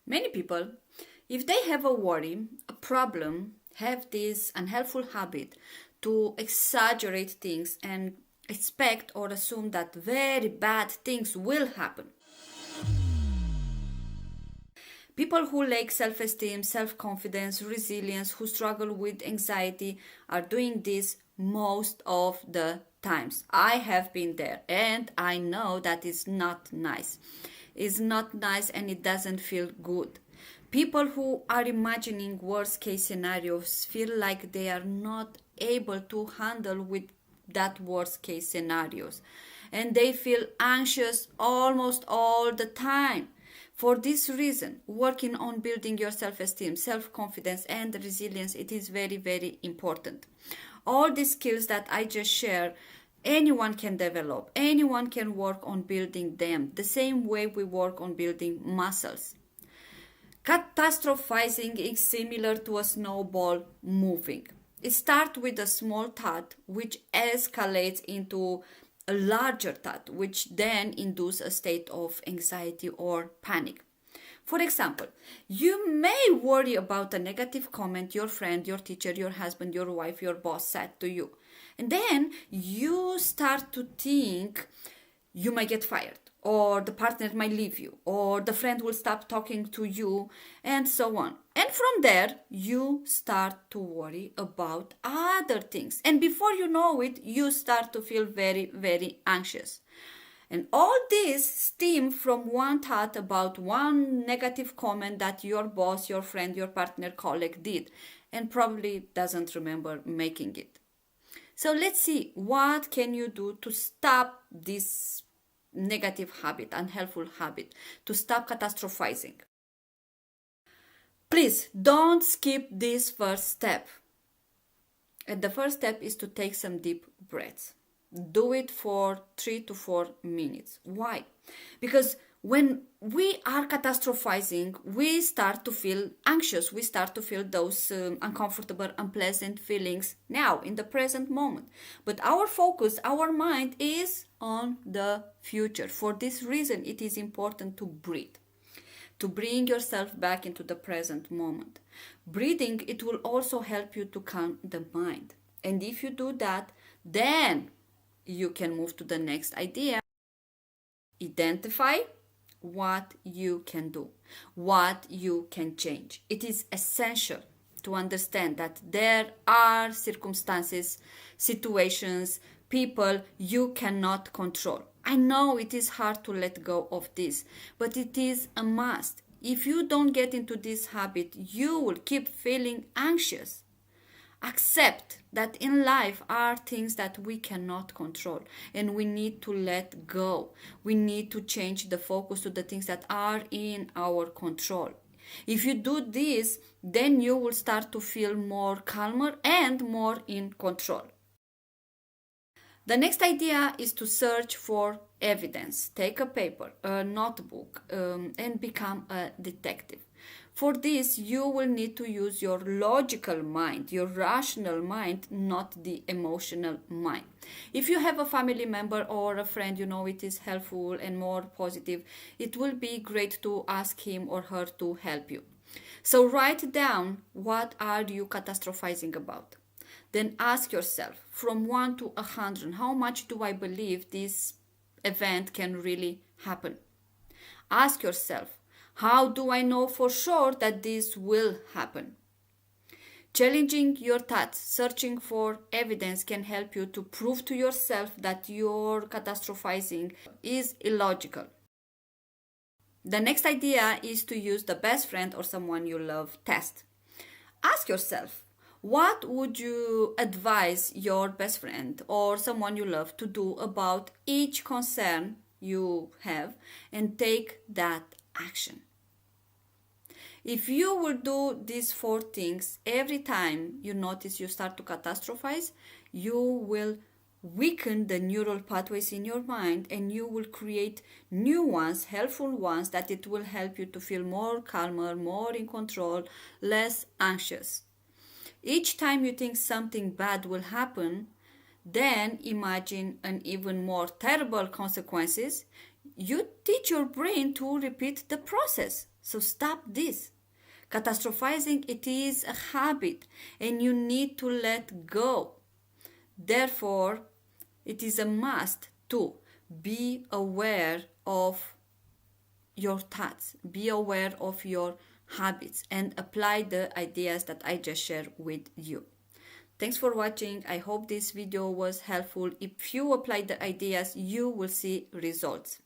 Many people, if they have a worry, a problem, have this unhelpful habit to exaggerate things and expect or assume that very bad things will happen. People who lack self esteem, self confidence, resilience, who struggle with anxiety are doing this most of the times. I have been there and I know that it's not nice. It's not nice and it doesn't feel good. People who are imagining worst case scenarios feel like they are not able to handle with that worst case scenarios and they feel anxious almost all the time. For this reason, working on building your self-esteem, self-confidence and resilience, it is very, very important. All the skills that I just shared, anyone can develop. Anyone can work on building them the same way we work on building muscles. Catastrophizing is similar to a snowball moving. It starts with a small thought which escalates into a larger thought which then induces a state of anxiety or panic. For example, you may worry about a negative comment your friend, your teacher, your husband, your wife, your boss said to you. And then you start to think you might get fired, or the partner might leave you, or the friend will stop talking to you, and so on. And from there, you start to worry about other things. And before you know it, you start to feel very, very anxious. And all this stem from one thought about one negative comment that your boss, your friend, your partner, colleague did, and probably doesn't remember making it. So let's see, what can you do to stop this negative habit, unhelpful habit, to stop catastrophizing? Please don't skip this first step. And the first step is to take some deep breaths. Do it for 3 to 4 minutes. Why? Because when we are catastrophizing, we start to feel anxious. We start to feel those uncomfortable, unpleasant feelings now in the present moment. But our focus, our mind is on the future. For this reason, it is important to breathe, to bring yourself back into the present moment. Breathing, it will also help you to calm the mind. And if you do that, then you can move to the next idea. Identify what you can do, what you can change. It is essential to understand that there are circumstances, situations, people you cannot control. I know it is hard to let go of this, but it is a must. If you don't get into this habit, you will keep feeling anxious. Accept that in life are things that we cannot control and we need to let go. We need to change the focus to the things that are in our control. If you do this, then you will start to feel more calmer and more in control. The next idea is to search for evidence. Take a paper, a notebook, and become a detective. For this, you will need to use your logical mind, your rational mind, not the emotional mind. If you have a family member or a friend, you know it is helpful and more positive, it will be great to ask him or her to help you. So write down, what are you catastrophizing about? Then ask yourself, from 1 to 100, how much do I believe this event can really happen? Ask yourself, how do I know for sure that this will happen? Challenging your thoughts, searching for evidence can help you to prove to yourself that your catastrophizing is illogical. The next idea is to use the best friend or someone you love test. Ask yourself, what would you advise your best friend or someone you love to do about each concern you have, and take that action. If you will do these 4 things every time you notice you start to catastrophize, you will weaken the neural pathways in your mind and you will create new ones, helpful ones, that it will help you to feel more calmer, more in control, less anxious. Each time you think something bad will happen, then imagine an even more terrible consequences. You teach your brain to repeat the process. So stop this. Catastrophizing, it is a habit and you need to let go. Therefore, it is a must to be aware of your thoughts, be aware of your habits, and apply the ideas that I just shared with you. Thanks for watching. I hope this video was helpful. If you apply the ideas, you will see results.